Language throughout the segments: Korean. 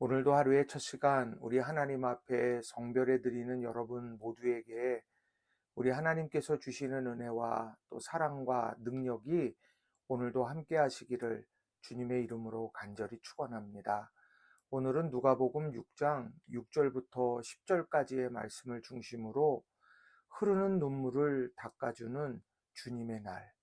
오늘도 하루의 첫 시간 우리 하나님 앞에 성별해 드리는 여러분 모두에게 우리 하나님께서 주시는 은혜와 또 사랑과 능력이 오늘도 함께 하시기를 주님의 이름으로 간절히 축원합니다. 오늘은 누가복음 6장 6절부터 10절까지의 말씀을 중심으로 흐르는 눈물을 닦아주는 주님의 날,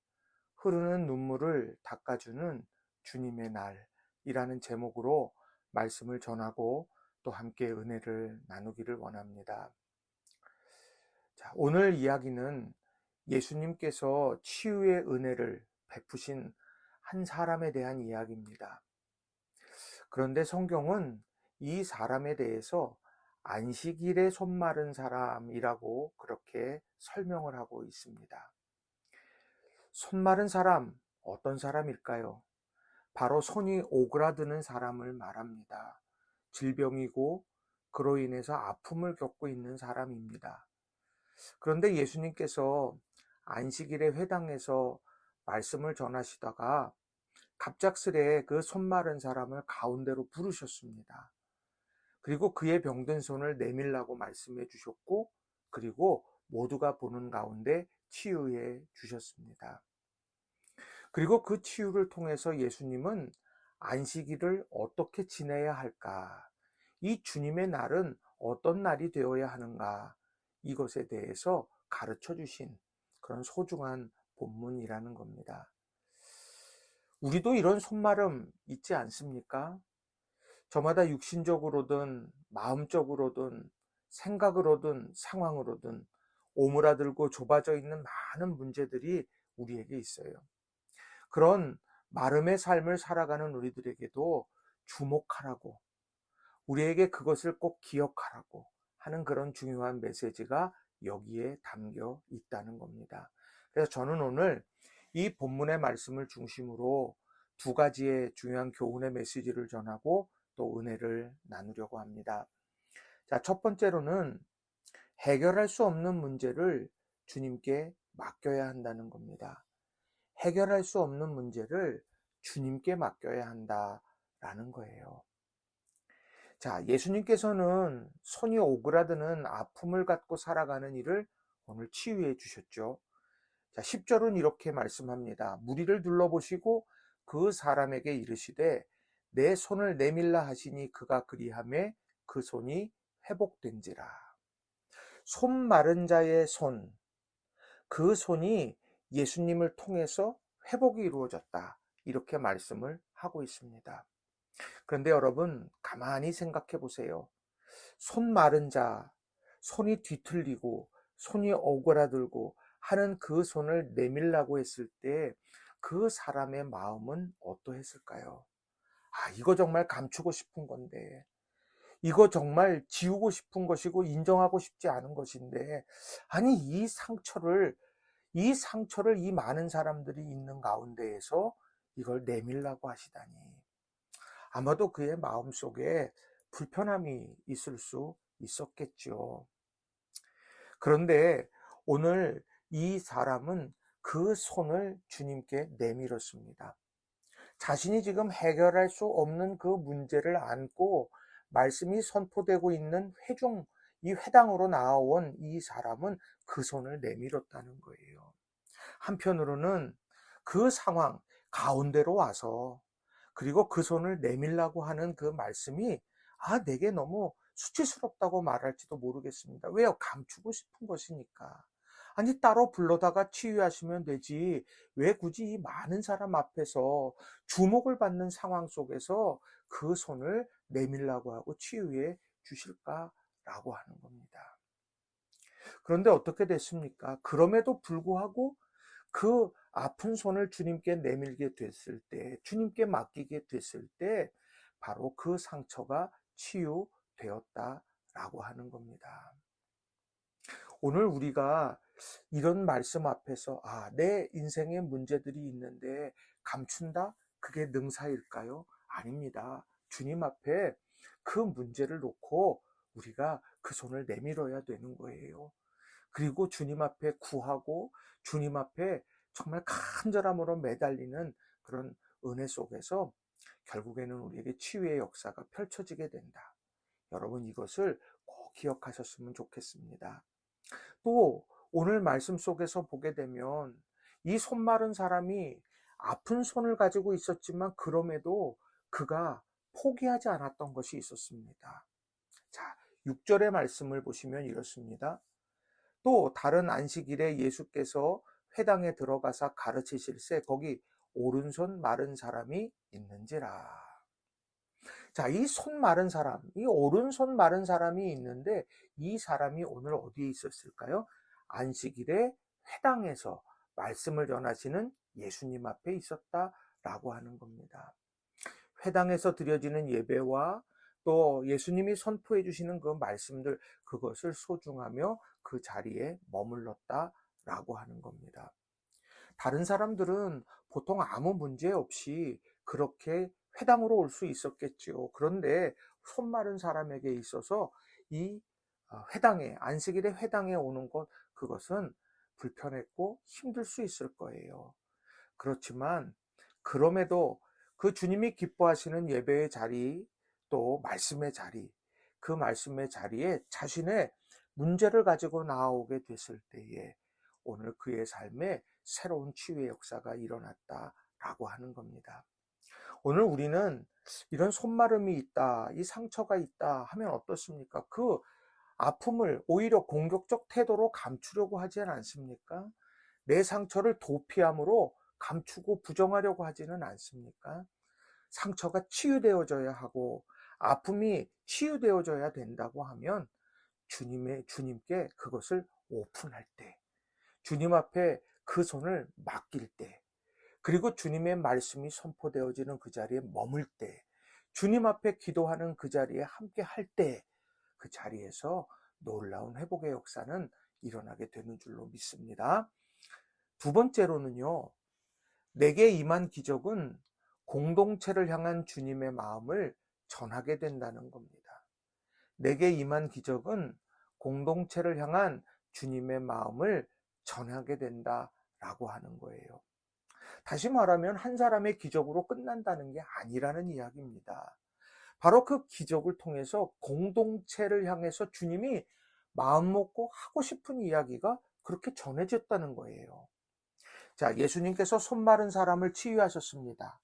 흐르는 눈물을 닦아주는 주님의 날이라는 제목으로 말씀을 전하고 또 함께 은혜를 나누기를 원합니다. 자, 오늘 이야기는 예수님께서 치유의 은혜를 베푸신 한 사람에 대한 이야기입니다. 그런데 성경은 이 사람에 대해서 안식일에 손 마른 사람이라고 그렇게 설명을 하고 있습니다. 손 마른 사람, 어떤 사람일까요? 바로 손이 오그라드는 사람을 말합니다. 질병이고 그로 인해서 아픔을 겪고 있는 사람입니다. 그런데 예수님께서 안식일에 회당에서 말씀을 전하시다가 갑작스레 그 손 마른 사람을 가운데로 부르셨습니다. 그리고 그의 병든 손을 내밀라고 말씀해 주셨고, 그리고 모두가 보는 가운데 치유해 주셨습니다. 그리고 그 치유를 통해서 예수님은 안식일을 어떻게 지내야 할까? 이 주님의 날은 어떤 날이 되어야 하는가? 이것에 대해서 가르쳐 주신 그런 소중한 본문이라는 겁니다. 우리도 이런 손마름 있지 않습니까? 저마다 육신적으로든 마음적으로든 생각으로든 상황으로든 오므라들고 좁아져 있는 많은 문제들이 우리에게 있어요. 그런 마름의 삶을 살아가는 우리들에게도 주목하라고, 우리에게 그것을 꼭 기억하라고 하는 그런 중요한 메시지가 여기에 담겨 있다는 겁니다. 그래서 저는 오늘 이 본문의 말씀을 중심으로 두 가지의 중요한 교훈의 메시지를 전하고 또 은혜를 나누려고 합니다. 자, 첫 번째로는 해결할 수 없는 문제를 주님께 맡겨야 한다는 겁니다. 해결할 수 없는 문제를 주님께 맡겨야 한다라는 거예요. 자, 예수님께서는 손이 오그라드는 아픔을 갖고 살아가는 일을 오늘 치유해 주셨죠. 자, 10절은 이렇게 말씀합니다. 무리를 둘러보시고 그 사람에게 이르시되 내 손을 내밀라 하시니 그가 그리하매 그 손이 회복된지라. 손 마른 자의 손, 그 손이 예수님을 통해서 회복이 이루어졌다. 이렇게 말씀을 하고 있습니다. 그런데 여러분, 가만히 생각해 보세요. 손 마른 자, 손이 뒤틀리고 손이 오그라들고 하는 그 손을 내밀라고 했을 때 그 사람의 마음은 어떠했을까요? 아, 이거 정말 감추고 싶은 건데, 이거 정말 지우고 싶은 것이고 인정하고 싶지 않은 것인데, 아니 이 상처를 이 많은 사람들이 있는 가운데에서 이걸 내밀라고 하시다니. 아마도 그의 마음속에 불편함이 있을 수 있었겠죠. 그런데 오늘 이 사람은 그 손을 주님께 내밀었습니다. 자신이 지금 해결할 수 없는 그 문제를 안고 말씀이 선포되고 있는 이 회당으로 나온 이 사람은 그 손을 내밀었다는 거예요. 한편으로는 그 상황 가운데로 와서 그리고 그 손을 내밀라고 하는 그 말씀이 내게 너무 수치스럽다고 말할지도 모르겠습니다. 왜요? 감추고 싶은 것이니까. 아니, 따로 불러다가 치유하시면 되지. 왜 굳이 이 많은 사람 앞에서 주목을 받는 상황 속에서 그 손을 내밀라고 하고 치유해 주실까라고 하는 겁니다. 그런데 어떻게 됐습니까? 그럼에도 불구하고 그 아픈 손을 주님께 내밀게 됐을 때, 주님께 맡기게 됐을 때, 바로 그 상처가 치유되었다라고 하는 겁니다. 오늘 우리가 이런 말씀 앞에서, 내 인생에 문제들이 있는데 감춘다? 그게 능사일까요? 아닙니다. 주님 앞에 그 문제를 놓고 우리가 그 손을 내밀어야 되는 거예요. 그리고 주님 앞에 구하고 주님 앞에 정말 간절함으로 매달리는 그런 은혜 속에서 결국에는 우리에게 치유의 역사가 펼쳐지게 된다. 여러분 이것을 꼭 기억하셨으면 좋겠습니다. 또 오늘 말씀 속에서 보게 되면 이 손 마른 사람이 아픈 손을 가지고 있었지만 그럼에도 그가 포기하지 않았던 것이 있었습니다. 자, 6절의 말씀을 보시면 이렇습니다. 또 다른 안식일에 예수께서 회당에 들어가사 가르치실세 거기 오른손 마른 사람이 있는지라. 자, 이 손 마른 사람, 이 오른손 마른 사람이 있는데 이 사람이 오늘 어디에 있었을까요? 안식일에 회당에서 말씀을 전하시는 예수님 앞에 있었다라고 하는 겁니다. 회당에서 드려지는 예배와 또 예수님이 선포해 주시는 그 말씀들, 그것을 소중하며 그 자리에 머물렀다라고 하는 겁니다. 다른 사람들은 보통 아무 문제 없이 그렇게 회당으로 올 수 있었겠지요. 그런데 손 마른 사람에게 있어서 이 회당에, 안식일에 회당에 오는 것, 그것은 불편했고 힘들 수 있을 거예요. 그렇지만 그럼에도 그 주님이 기뻐하시는 예배의 자리, 또 말씀의 자리, 그 말씀의 자리에 자신의 문제를 가지고 나오게 됐을 때에 오늘 그의 삶에 새로운 치유의 역사가 일어났다라고 하는 겁니다. 오늘 우리는 이런 손마름이 있다, 이 상처가 있다 하면 어떻습니까? 그 아픔을 오히려 공격적 태도로 감추려고 하지 않습니까? 내 상처를 도피함으로 감추고 부정하려고 하지는 않습니까? 상처가 치유되어져야 하고 아픔이 치유되어져야 된다고 하면 주님께 그것을 오픈할 때, 주님 앞에 그 손을 맡길 때, 그리고 주님의 말씀이 선포되어지는 그 자리에 머물 때, 주님 앞에 기도하는 그 자리에 함께 할 때, 그 자리에서 놀라운 회복의 역사는 일어나게 되는 줄로 믿습니다. 두 번째로는요, 내게 임한 기적은 공동체를 향한 주님의 마음을 전하게 된다는 겁니다. 내게 임한 기적은 공동체를 향한 주님의 마음을 전하게 된다라고 하는 거예요. 다시 말하면 한 사람의 기적으로 끝난다는 게 아니라는 이야기입니다. 바로 그 기적을 통해서 공동체를 향해서 주님이 마음 먹고 하고 싶은 이야기가 그렇게 전해졌다는 거예요. 자, 예수님께서 손 마른 사람을 치유하셨습니다.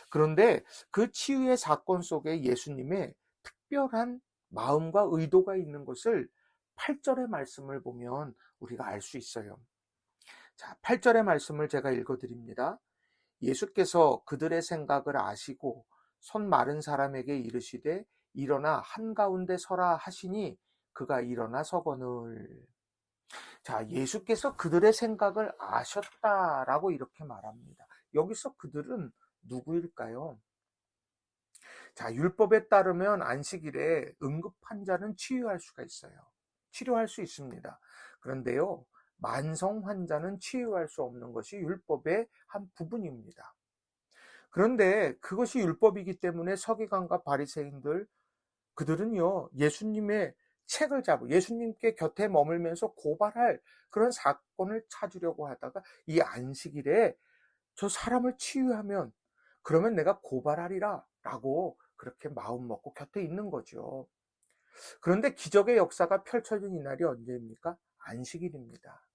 그런데 그 치유의 사건 속에 예수님의 특별한 마음과 의도가 있는 것을 8절의 말씀을 보면 우리가 알 수 있어요. 자, 8절의 말씀을 제가 읽어드립니다. 예수께서 그들의 생각을 아시고 손 마른 사람에게 이르시되 일어나 한가운데 서라 하시니 그가 일어나 서거늘. 자, 예수께서 그들의 생각을 아셨다라고 이렇게 말합니다. 여기서 그들은 누구일까요? 자, 율법에 따르면 안식일에 응급 환자는 치유할 수가 있어요. 치료할 수 있습니다. 그런데요, 만성 환자는 치유할 수 없는 것이 율법의 한 부분입니다. 그런데 그것이 율법이기 때문에 서기관과 바리새인들, 그들은요, 예수님의 책을 잡고 예수님께 곁에 머물면서 고발할 그런 사건을 찾으려고 하다가 이 안식일에 저 사람을 치유하면 그러면 내가 고발하리라 라고 그렇게 마음 먹고 곁에 있는 거죠. 그런데 기적의 역사가 펼쳐진 이날이 언제입니까? 안식일입니다.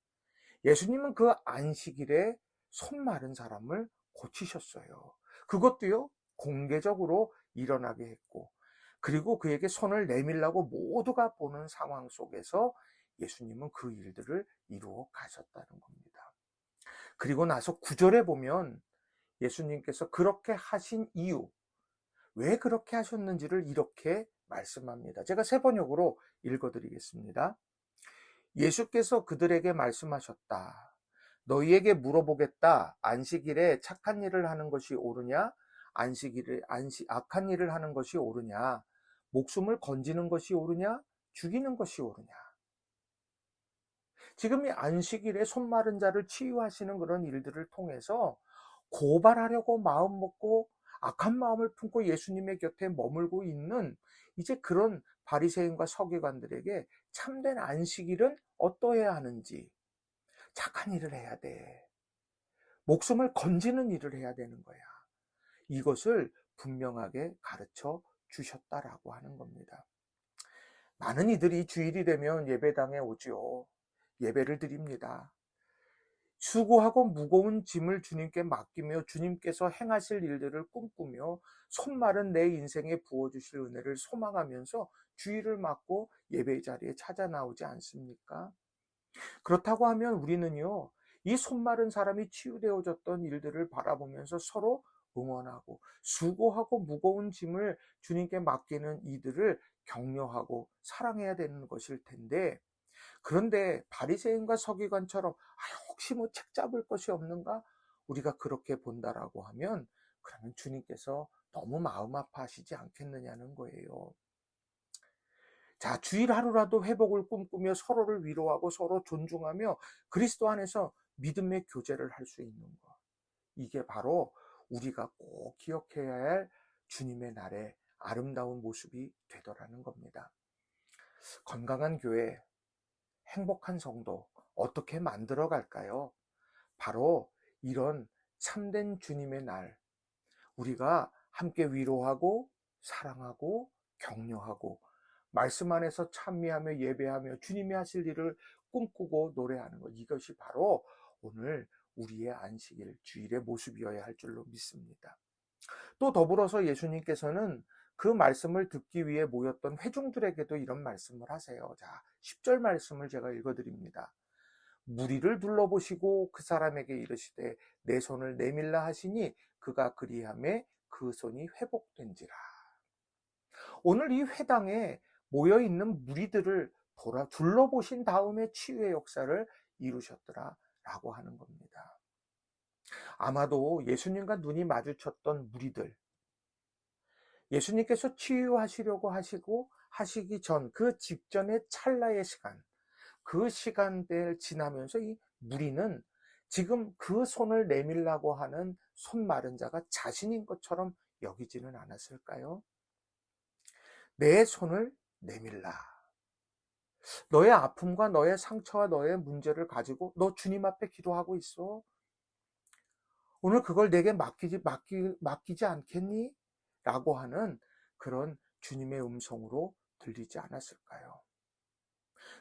예수님은 그 안식일에 손 마른 사람을 고치셨어요. 그것도요, 공개적으로 일어나게 했고, 그리고 그에게 손을 내밀라고 모두가 보는 상황 속에서 예수님은 그 일들을 이루어 가셨다는 겁니다. 그리고 나서 9절에 보면 예수님께서 그렇게 하신 이유, 왜 그렇게 하셨는지를 이렇게 말씀합니다. 제가 세 번역으로 읽어드리겠습니다. 예수께서 그들에게 말씀하셨다. 너희에게 물어보겠다. 안식일에 착한 일을 하는 것이 옳으냐? 악한 일을 하는 것이 옳으냐? 목숨을 건지는 것이 옳으냐? 죽이는 것이 옳으냐? 지금 이 안식일에 손 마른 자를 치유하시는 그런 일들을 통해서 고발하려고 마음 먹고 악한 마음을 품고 예수님의 곁에 머물고 있는 이제 그런 바리새인과 서기관들에게 참된 안식일은 어떠해야 하는지, 착한 일을 해야 돼. 목숨을 건지는 일을 해야 되는 거야. 이것을 분명하게 가르쳐 주셨다라고 하는 겁니다. 많은 이들이 주일이 되면 예배당에 오지요. 예배를 드립니다. 수고하고 무거운 짐을 주님께 맡기며 주님께서 행하실 일들을 꿈꾸며 손마른 내 인생에 부어주실 은혜를 소망하면서 주일을 맞고 예배 자리에 찾아 나오지 않습니까? 그렇다고 하면 우리는요, 이 손마른 사람이 치유되어졌던 일들을 바라보면서 서로 응원하고 수고하고 무거운 짐을 주님께 맡기는 이들을 격려하고 사랑해야 되는 것일 텐데, 그런데 바리새인과 서기관처럼 혹시 뭐 책 잡을 것이 없는가? 우리가 그렇게 본다라고 하면 그러면 주님께서 너무 마음 아파하시지 않겠느냐는 거예요. 자, 주일 하루라도 회복을 꿈꾸며 서로를 위로하고 서로 존중하며 그리스도 안에서 믿음의 교제를 할 수 있는 것. 이게 바로 우리가 꼭 기억해야 할 주님의 날의 아름다운 모습이 되더라는 겁니다. 건강한 교회, 행복한 성도 어떻게 만들어 갈까요? 바로 이런 참된 주님의 날, 우리가 함께 위로하고 사랑하고 격려하고 말씀 안에서 찬미하며 예배하며 주님이 하실 일을 꿈꾸고 노래하는 것, 이것이 바로 오늘 우리의 안식일 주일의 모습이어야 할 줄로 믿습니다. 또 더불어서 예수님께서는 그 말씀을 듣기 위해 모였던 회중들에게도 이런 말씀을 하세요. 자, 10절 말씀을 제가 읽어드립니다. 무리를 둘러보시고 그 사람에게 이르시되 내 손을 내밀라 하시니 그가 그리하매 그 손이 회복된지라. 오늘 이 회당에 모여있는 무리들을 둘러보신 다음에 치유의 역사를 이루셨더라 라고 하는 겁니다. 아마도 예수님과 눈이 마주쳤던 무리들, 예수님께서 치유하시려고 하시기 전 그 직전의 찰나의 시간, 그 시간대를 지나면서 이 무리는 지금 그 손을 내밀라고 하는 손 마른 자가 자신인 것처럼 여기지는 않았을까요? 내 손을 내밀라. 너의 아픔과 너의 상처와 너의 문제를 가지고 너 주님 앞에 기도하고 있어. 오늘 그걸 내게 맡기지 않겠니? 라고 하는 그런 주님의 음성으로 들리지 않았을까요?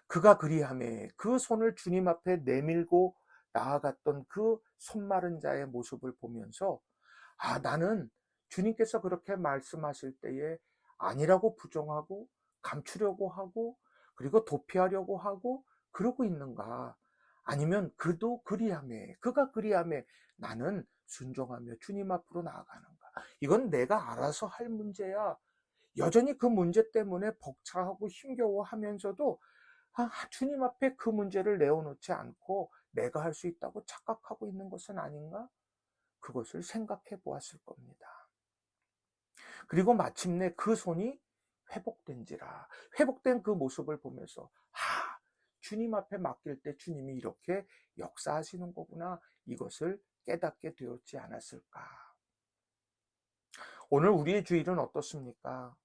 그가 그리하매 그 손을 주님 앞에 내밀고 나아갔던 그 손마른 자의 모습을 보면서 나는 주님께서 그렇게 말씀하실 때에 아니라고 부정하고 감추려고 하고 그리고 도피하려고 하고 그러고 있는가? 아니면 그가 그리하매 나는 순종하며 주님 앞으로 나아가는가? 이건 내가 알아서 할 문제야. 여전히 그 문제 때문에 벅차하고 힘겨워하면서도 주님 앞에 그 문제를 내어놓지 않고 내가 할 수 있다고 착각하고 있는 것은 아닌가? 그것을 생각해 보았을 겁니다. 그리고 마침내 그 손이 회복된지라. 회복된 그 모습을 보면서 주님 앞에 맡길 때 주님이 이렇게 역사하시는 거구나. 이것을 깨닫게 되었지 않았을까. 오늘 우리의 주일은 어떻습니까?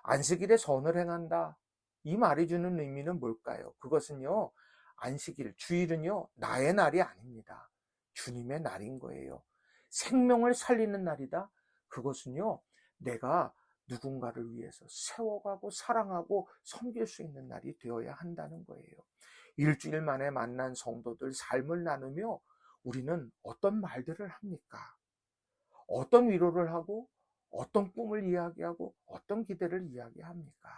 안식일에 선을 행한다. 이 말이 주는 의미는 뭘까요? 그것은요, 안식일, 주일은요, 나의 날이 아닙니다. 주님의 날인 거예요. 생명을 살리는 날이다. 그것은요, 내가 누군가를 위해서 세워가고 사랑하고 섬길 수 있는 날이 되어야 한다는 거예요. 일주일 만에 만난 성도들 삶을 나누며 우리는 어떤 말들을 합니까? 어떤 위로를 하고 어떤 꿈을 이야기하고 어떤 기대를 이야기합니까?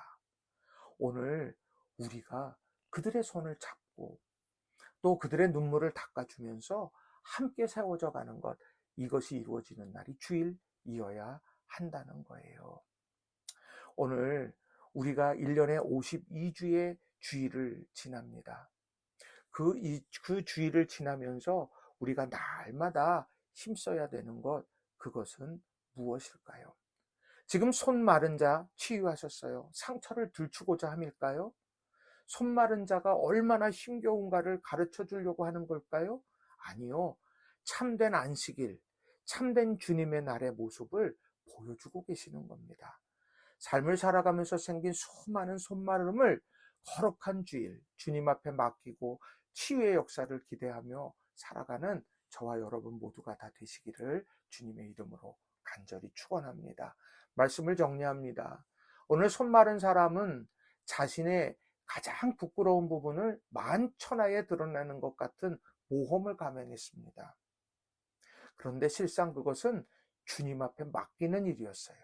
오늘 우리가 그들의 손을 잡고 또 그들의 눈물을 닦아주면서 함께 세워져 가는 것, 이것이 이루어지는 날이 주일이어야 한다는 거예요. 오늘 우리가 1년에 52주의 주일을 지납니다. 그 주일을 지나면서 우리가 날마다 힘써야 되는 것, 그것은 무엇일까요? 지금 손 마른 자 치유하셨어요. 상처를 들추고자 함일까요? 손 마른 자가 얼마나 힘겨운가를 가르쳐 주려고 하는 걸까요? 아니요. 참된 안식일, 참된 주님의 날의 모습을 보여주고 계시는 겁니다. 삶을 살아가면서 생긴 수많은 손마름을 거룩한 주일, 주님 앞에 맡기고 치유의 역사를 기대하며 살아가는 저와 여러분 모두가 다 되시기를 주님의 이름으로 간절히 축원합니다. 말씀을 정리합니다. 오늘 손 마른 사람은 자신의 가장 부끄러운 부분을 만천하에 드러내는 것 같은 모험을 감행했습니다. 그런데 실상 그것은 주님 앞에 맡기는 일이었어요.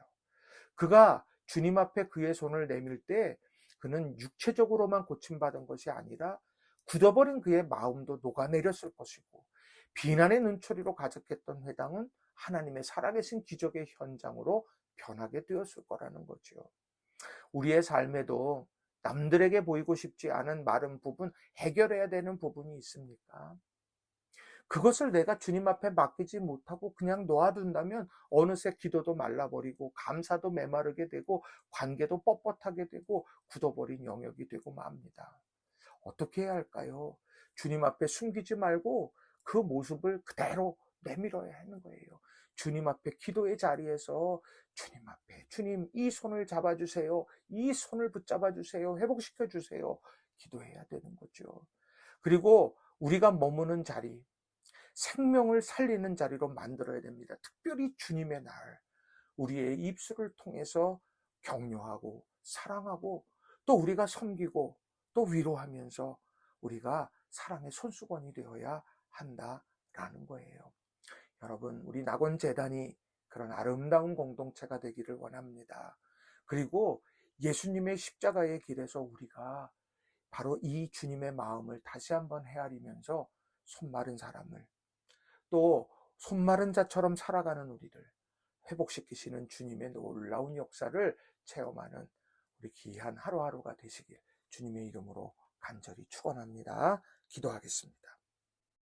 그가 주님 앞에 그의 손을 내밀 때 그는 육체적으로만 고침받은 것이 아니라 굳어버린 그의 마음도 녹아내렸을 것이고, 비난의 눈초리로 가득했던 회당은 하나님의 살아계신 기적의 현장으로 변하게 되었을 거라는 거죠. 우리의 삶에도 남들에게 보이고 싶지 않은 마른 부분, 해결해야 되는 부분이 있습니까? 그것을 내가 주님 앞에 맡기지 못하고 그냥 놓아둔다면 어느새 기도도 말라버리고 감사도 메마르게 되고 관계도 뻣뻣하게 되고 굳어버린 영역이 되고 맙니다. 어떻게 해야 할까요? 주님 앞에 숨기지 말고 그 모습을 그대로 내밀어야 하는 거예요. 주님 앞에 기도의 자리에서 주님 앞에 주님 이 손을 잡아주세요. 이 손을 붙잡아 주세요. 회복시켜 주세요. 기도해야 되는 거죠. 그리고 우리가 머무는 자리, 생명을 살리는 자리로 만들어야 됩니다. 특별히 주님의 날, 우리의 입술을 통해서 격려하고 사랑하고 또 우리가 섬기고 또 위로하면서 우리가 사랑의 손수건이 되어야 한다라는 거예요. 여러분, 우리 낙원재단이 그런 아름다운 공동체가 되기를 원합니다. 그리고 예수님의 십자가의 길에서 우리가 바로 이 주님의 마음을 다시 한번 헤아리면서 손마른 사람을, 또 손마른 자처럼 살아가는 우리를 회복시키시는 주님의 놀라운 역사를 체험하는 우리 귀한 하루하루가 되시길 주님의 이름으로 간절히 축원합니다. 기도하겠습니다.